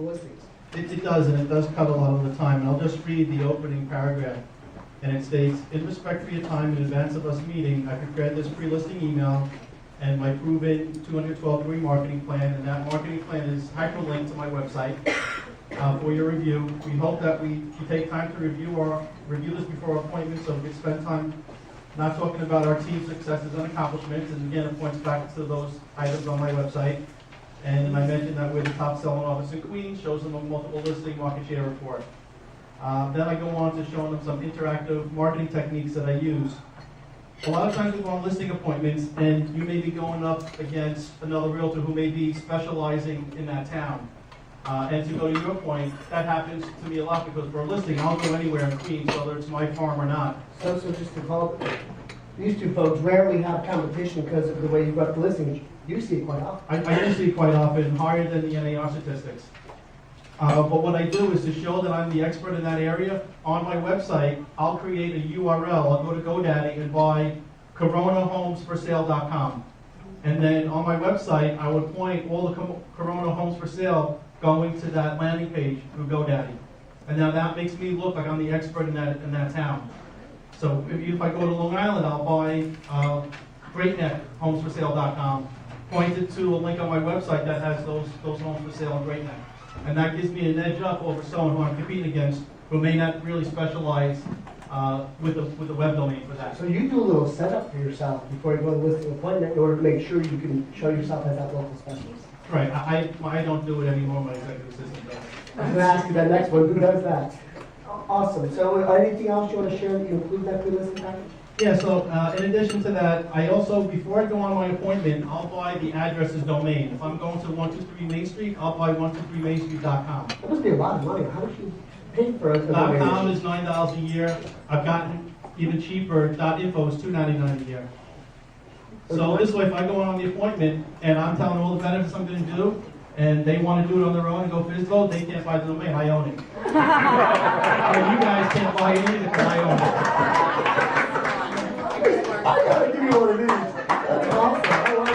listings. It does, and it does cut a lot of the time. And I'll just read the opening paragraph. And it states, in respect for your time in advance of us meeting, I prepared this pre-listing email and my proven 212-degree marketing plan. And that marketing plan is hyperlinked to my website for your review. We hope that you take time to review this before our appointment, so we can spend time not talking about our team's successes and accomplishments. And again, it points back to those items on my website. And I mentioned that we're the top selling office in Queens, shows them a multiple listing market share report. Then I go on to showing them some interactive marketing techniques that I use. A lot of times we go on listing appointments and you may be going up against another realtor who may be specializing in that town. And to go to your point, that happens to me a lot because for a listing, I'll go anywhere in Queens, whether it's my farm or not. So just to call these two folks rarely have competition because of the way you got the listings. You see it quite often. I do see it quite often, higher than the NAR statistics. But what I do is to show that I'm the expert in that area. On my website, I'll create a URL. I'll go to GoDaddy and buy coronahomesforsale.com. And then on my website, I would point all the Corona Homes for Sale going to that landing page through GoDaddy. And now that makes me look like I'm the expert in that town. So if I go to Long Island, I'll buy GreatNeckHomesForSale.com. Point it to a link on my website that has those homes for sale in Great Neck. And that gives me an edge up over someone who I'm competing against who may not really specialize with the web domain for that. So you do a little setup for yourself before you go to the listing appointment in order to make sure you can show yourself as that local specialist. Right. I don't do it anymore. My executive assistant does. I'm going to ask you that next one. Who does that? Awesome. So anything else you want to share that you include in that pre-listing package? Yeah, so in addition to that, I also, before I go on my appointment, I'll buy the address's domain. If I'm going to 123 Main Street, I'll buy 123mainstreet.com. That must be a lot of money. How much you pay for a domain? .com is $9 a year. I've gotten even cheaper. .info is $2.99 a year. So this way, if I go on the appointment and I'm telling all the benefits I'm going to do, and they want to do it on their own and go physical, they can't buy the domain. I own it. And you guys can't buy it either because I own it. I gotta give you one of these. That's awesome. I love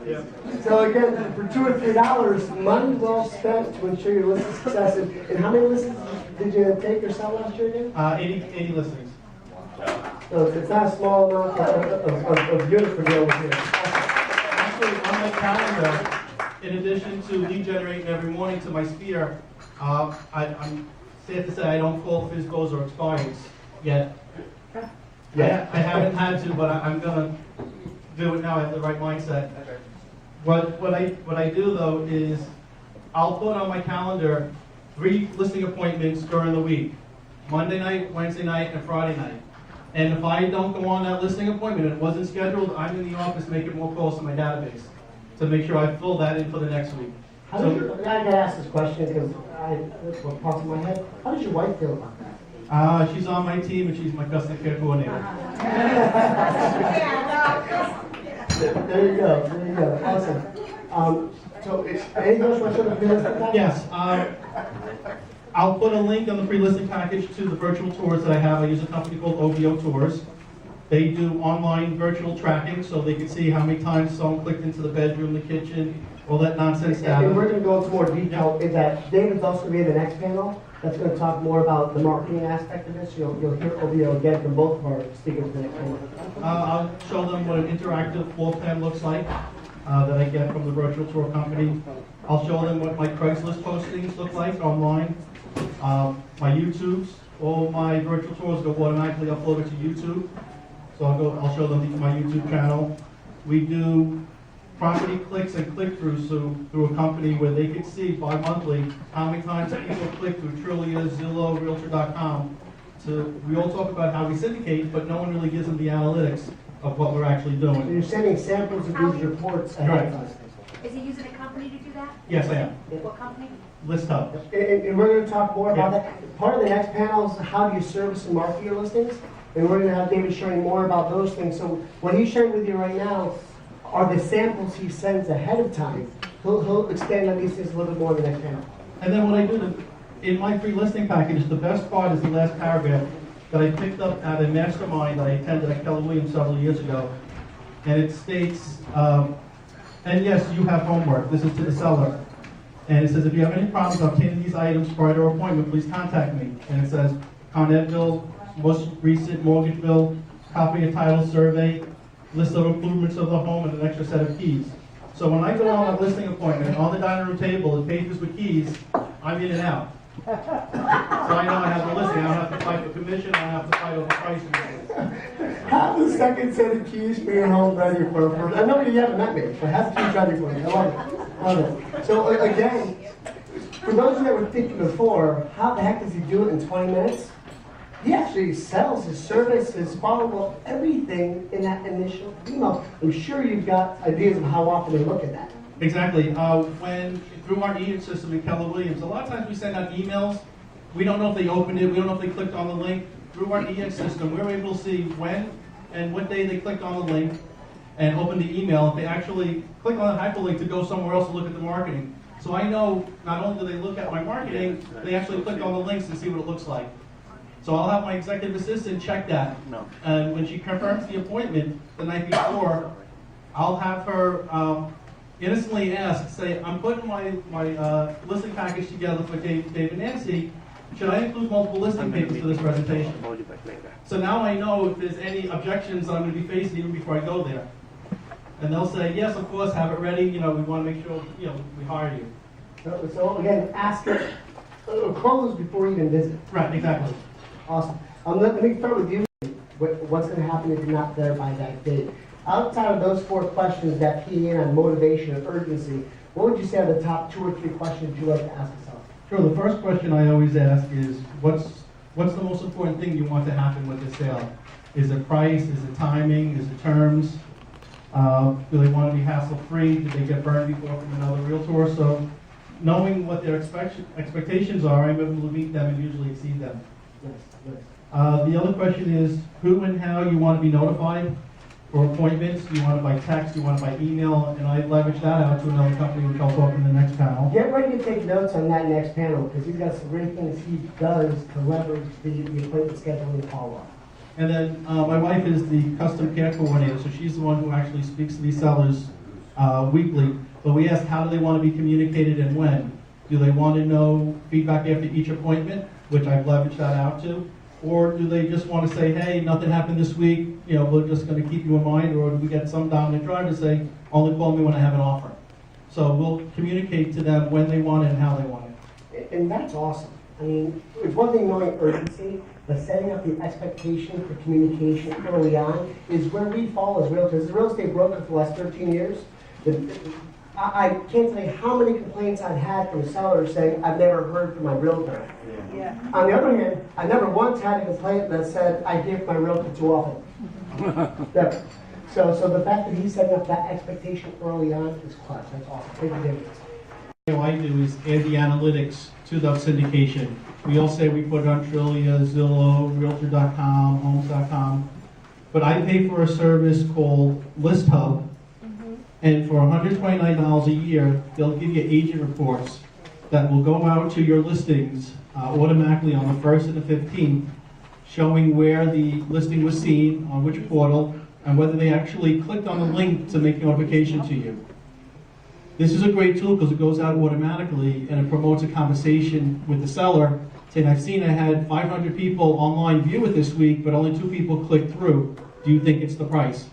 it. So again, for $2 or $3, money well spent to ensure your listing success. And how many listings did you take or sell last year again? 80 listings. So it's not a small amount of units for dealing with here. Actually, on my calendar, in addition to lead generating every morning to my sphere, I'm sad to say I don't call physicals or expires yet. Yeah. I haven't had to, but I'm gonna do it now. I have the right mindset. What I do though is I'll put on my calendar 3 listing appointments during the week: Monday night, Wednesday night, and Friday night. And if I don't go on that listing appointment and it wasn't scheduled, I'm in the office making more calls to my database to make sure I fill that in for the next week. I gotta ask this question because that's what pops in my head. How does your wife feel about that? She's on my team and she's my customer care coordinator. There you go. There you go. Awesome. So, anything else you want to show the pre-listing package? Yes. I'll put a link on the pre-listing package to the virtual tours that I have. I use a company called OVO Tours. They do online virtual tracking so they can see how many times someone clicked into the bedroom, the kitchen, all that nonsense data. And we're going to go into more detail in that. David's also going to be in the next panel. That's going to talk more about the marketing aspect of this. You'll hear OVO again from both of our speakers in the next panel. I'll show them what an interactive floor plan looks like that I get from the virtual tour company. I'll show them what my Craigslist postings look like online. My YouTubes, all my virtual tours go automatically uploaded to YouTube. So I'll show them my YouTube channel. We do property clicks and click-throughs through a company where they can see bi-monthly how many times people click through Trillia, Zillow, Realtor.com. So we all talk about how we syndicate, but no one really gives them the analytics of what we're actually doing. So you're sending samples of these reports ahead of us. Is he using a company to do that? Yes, I am. What company? List Hub. And we're going to talk more about that. Part of the next panel is how do you service and market your listings. And we're going to have David sharing more about those things. So what he's sharing with you right now are the samples he sends ahead of time. He'll expand on these things a little bit more in the next panel. And then what I do in my free listing package, the best part is the last paragraph that I picked up at a MasterMind that I attended at Keller Williams several years ago. And it states, And yes, you have homework. This is to the seller. And it says, if you have any problems obtaining these items prior to our appointment, please contact me. And it says, Con Ed bill, most recent mortgage bill, copy of title survey, list of improvements of the home, and an extra set of keys. So when I go on a listing appointment, on the dining room table is pages with keys, I'm in and out. So I know I have the listing. I don't have to fight for commission. I don't have to fight over pricing. Have the second set of keys for your home ready for. I know you haven't met me, but have the keys ready for you. I love it. Love it. So again, for those that were thinking before, how the heck does he do it in 20 minutes? He actually sells his service, his follow-up, everything in that initial email. I'm sure you've got ideas of how often they look at that. Exactly. When through our system in Keller Williams, a lot of times we send out emails. We don't know if they opened it. We don't know if they clicked on the link. Through our system, we're able to see when and what day they clicked on the link and opened the email. If they actually click on the hyperlink to go somewhere else to look at the marketing. So I know not only do they look at my marketing, they actually click on the links and see what it looks like. So I'll have my executive assistant check that. And when she confirms the appointment the night before, I'll have her innocently ask, say, I'm putting my listing package together for David and Nancy. Should I include multiple listing papers for this presentation? So now I know if there's any objections I'm going to be facing even before I go there. And they'll say, yes, of course, have it ready. We want to make sure, we hire you. So again, ask it, close before you even visit. Right, exactly. Awesome. Let me start with you. What's going to happen if you're not there by that date? Outside of those 4 questions that key in on motivation and urgency, what would you say are the top 2 or 3 questions you like to ask yourself? Sure. The first question I always ask is, what's the most important thing you want to happen with the sale? Is it price? Is it timing? Is it terms? Do they want to be hassle-free? Did they get burned before from another realtor? So knowing what their expectations are, I'm able to meet them and usually exceed them. Nice. The other question is who and how you want to be notified for appointments. Do you want it by text? Do you want it by email? And I leverage that out to another company, which I'll talk in the next panel. Get ready to take notes on that next panel because he's got some great things he does to leverage the appointment scheduling and follow-up. And then my wife is the custom care coordinator, so she's the one who actually speaks to these sellers weekly. But we ask how do they want to be communicated and when. Do they want to know feedback after each appointment, which I've leveraged that out to? Or do they just want to say, hey, nothing happened this week, we're just going to keep you in mind? Or do we get some dominant driver to say, only call me when I have an offer? So we'll communicate to them when they want it and how they want it. And that's awesome. I mean, it's one thing knowing urgency, but setting up the expectation for communication early on is where we fall as realtors. As a real estate broker for the last 13 years, I can't tell you how many complaints I've had from sellers saying, I've never heard from my realtor. Yeah. On the other hand, I never once had a complaint that said, I hear from my realtor too often. Never. So the fact that he's setting up that expectation early on is clutch. That's awesome. Big difference. What I do is add the analytics to the syndication. We all say we put it on Trillia, Zillow, Realtor.com, Homes.com. But I pay for a service called List Hub. And for $129 a year, they'll give you agent reports that will go out to your listings automatically on the 1st and the 15th, showing where the listing was seen, on which portal, and whether they actually clicked on the link to make notification to you. This is a great tool because it goes out automatically and it promotes a conversation with the seller saying, I've seen I had 500 people online view it this week, but only 2 people clicked through. Do you think it's the price?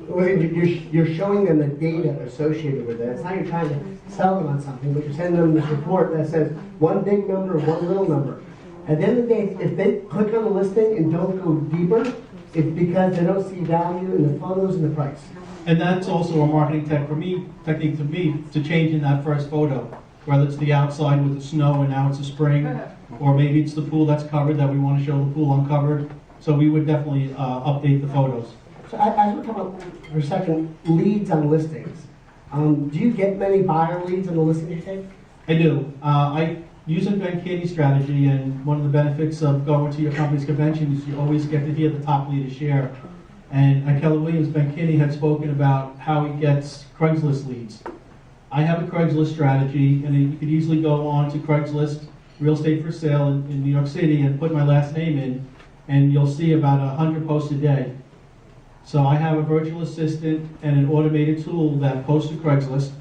Well, you're showing them the data associated with it. It's not you're trying to sell them on something, but you're sending them this report that says one big number, one little number. At the end of the day, if they click on the listing and don't go deeper, it's because they don't see value in the photos and the price. And that's also a marketing technique to me to change in that first photo, whether it's the outside with the snow and now it's a spring, or maybe it's the pool that's covered that we want to show the pool uncovered. So we would definitely update the photos. So as we're talking about for a second, leads on listings, do you get many buyer leads on the listings you take? I do. I use a Ben Caney strategy, and one of the benefits of going to your company's convention is you always get to hear the top leader share. And at Keller Williams, Ben Caney had spoken about how he gets Craigslist leads. I have a Craigslist strategy, and you could easily go on to Craigslist, real estate for sale in New York City, and put my last name in, and you'll see about 100 posts a day. So I have a virtual assistant and an automated tool that posts to Craigslist,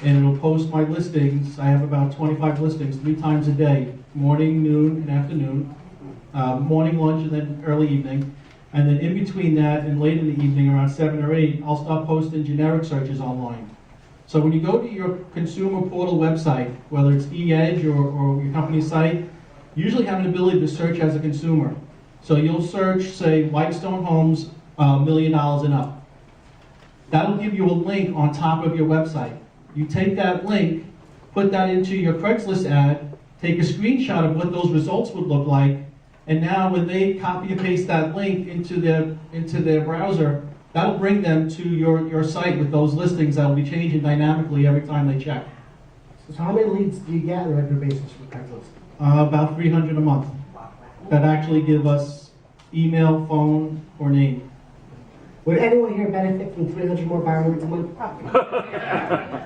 and it'll post my listings. I have about 25 listings 3 times a day, morning, noon, and afternoon, morning, lunch, and then early evening. And then in between that and late in the evening, around 7 or 8, I'll start posting generic searches online. So when you go to your consumer portal website, whether it's eEdge or your company's site, you usually have an ability to search as a consumer. So you'll search, say, Whitestone Homes, $1 million and up. That'll give you a link on top of your website. You take that link, put that into your Craigslist ad, take a screenshot of what those results would look like, and now when they copy and paste that link into their browser, that'll bring them to your site with those listings that will be changing dynamically every time they check. So how many leads do you get on a regular basis from Craigslist? About 300 a month. That actually give us email, phone, or name. Would anyone here benefit from 300 more buyer leads a month?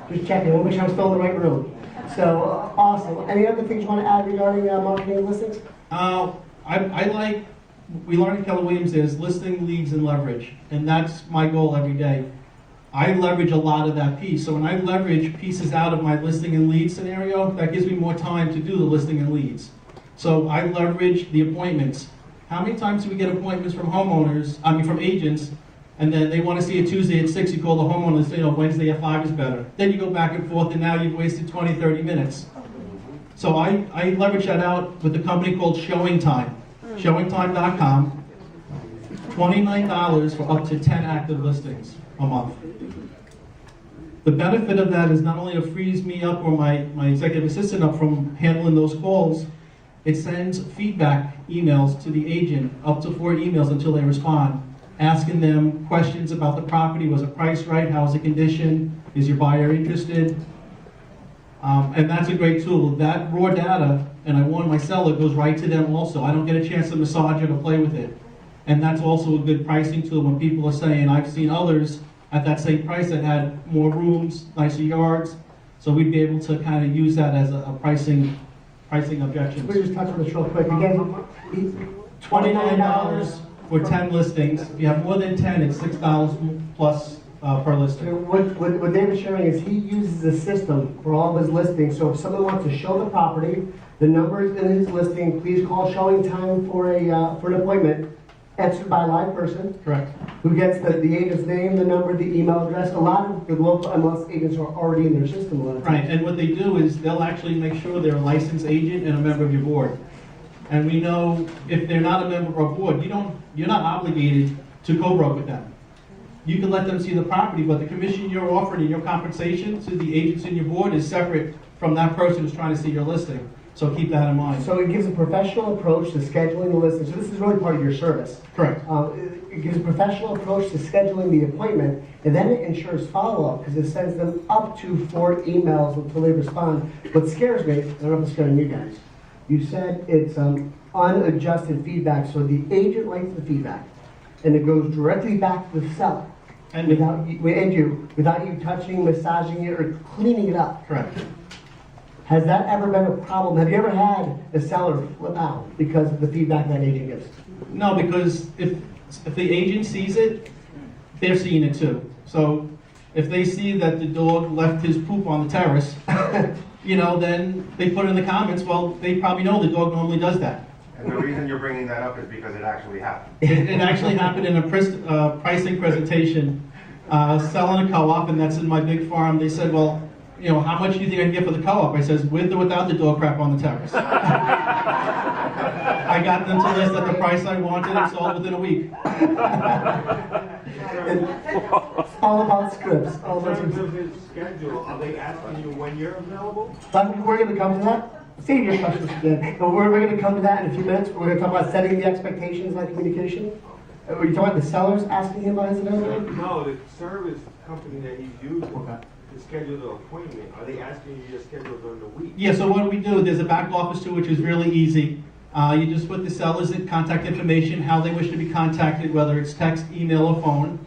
Just checking, we'll make sure I'm still in the right room. So, awesome. Any other things you want to add regarding marketing and listings? We learned at Keller Williams is listing, leads, and leverage. And that's my goal every day. I leverage a lot of that piece. So when I leverage pieces out of my listing and lead scenario, that gives me more time to do the listing and leads. So I leverage the appointments. How many times do we get appointments from from agents, and then they want to see a Tuesday at 6, you call the homeowner and say, Wednesday at 5 is better. Then you go back and forth, and now you've wasted 20, 30 minutes. So I leverage that out with a company called Showing Time. ShowingTime.com, $29 for up to 10 active listings a month. The benefit of that is not only it frees me up or my executive assistant up from handling those calls, it sends feedback emails to the agent, up to 4 emails until they respond, asking them questions about the property. Was it priced right? How is the condition? Is your buyer interested? And that's a great tool. That raw data, and I warn my seller, goes right to them also. I don't get a chance to massage it or play with it. And that's also a good pricing tool when people are saying, I've seen others at that same price that had more rooms, nicer yards. So we'd be able to kind of use that as a pricing objection. Let me just touch on this real quick. Again, $29 for 10 listings. If you have more than 10, it's $6 plus per listing. What David's sharing is he uses a system for all of his listings. So if someone wants to show the property, the number is in his listing, please call Showing Time for an appointment, answered by a live person. Correct. Who gets the agent's name, the number, the email address. A lot of the local MLS agents are already in their system. Right, and what they do is they'll actually make sure they're a licensed agent and a member of your board. And we know if they're not a member of our board, you're not obligated to co-broke with them. You can let them see the property, but the commission you're offering and your compensation to the agents in your board is separate from that person who's trying to see your listing. So keep that in mind. So it gives a professional approach to scheduling the listing. So this is really part of your service. Correct. It gives a professional approach to scheduling the appointment, and then it ensures follow-up because it sends them up to 4 emails until they respond. What scares me, I don't know if it's scaring you guys, you said it's unadjusted feedback, so the agent writes the feedback, and it goes directly back to the seller. And without you touching, massaging it, or cleaning it up. Correct. Has that ever been a problem? Have you ever had a seller flip out because of the feedback that agent gives? No, because if the agent sees it, they're seeing it too. So if they see that the dog left his poop on the terrace, then they put in the comments, well, they probably know the dog normally does that. And the reason you're bringing that up is because it actually happened. It actually happened in a pricing presentation, selling a co-op, and that's in my big farm. They said, well, how much do you think I can get for the co-op? I says, with or without the dog crap on the terrace. I got them to list at the price I wanted and sold within a week. It's all about scripts. All about In terms scripts. of his schedule, are they asking you when you're available? But we're going to come to that. Save your questions again. But we're going to come to that in a few minutes. We're going to talk about setting the expectations like communication. Are you talking about the sellers asking him about his availability? No, the service company that he's using Okay. to schedule the appointment, are they asking you to schedule during the week? Yeah, so what we do, there's a back office too, which is really easy. You just put the seller's contact information, how they wish to be contacted, whether it's text, email, or phone.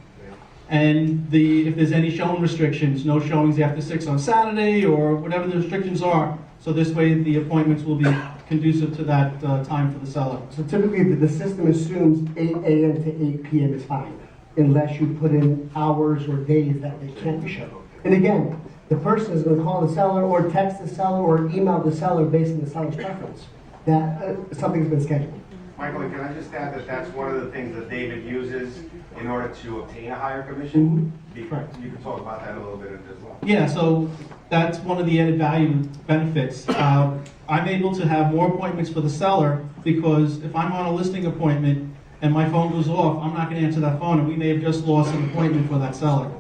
And if there's any showing restrictions, no showings after 6 on Saturday, or whatever the restrictions are. So this way the appointments will be conducive to that time for the seller. So typically the system assumes 8 a.m. to 8 p.m. is fine. unless you put in hours or days that they can't show. And again, the person is going to call the seller or text the seller or email the seller based on the seller's preference that something's been scheduled. Michael, can I just add that that's one of the things that David uses in order to obtain a higher commission? Correct. You can talk about that a little bit as well. Yeah, so that's one of the added value benefits. I'm able to have more appointments for the seller because if I'm on a listing appointment and my phone goes off, I'm not going to answer that phone, and we may have just lost an appointment for that seller.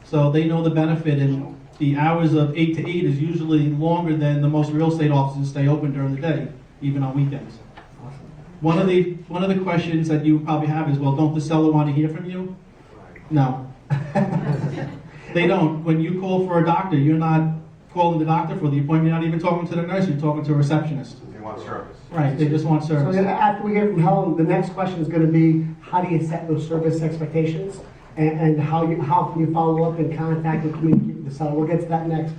So they know the benefit, and the hours of 8 to 8 is usually longer than the most real estate offices stay open during the day, even on weekends. One of the questions that you probably have is, well, don't the seller want to hear from you? No. They don't. When you call for a doctor, you're not calling the doctor for the appointment, you're not even talking to the nurse, you're talking to a receptionist. They want service. Right, they just want So service. then after we hear from Helen, the next question is going to be, how do you set those service expectations? And how can you follow up and contact and communicate with the seller? We'll get to that next.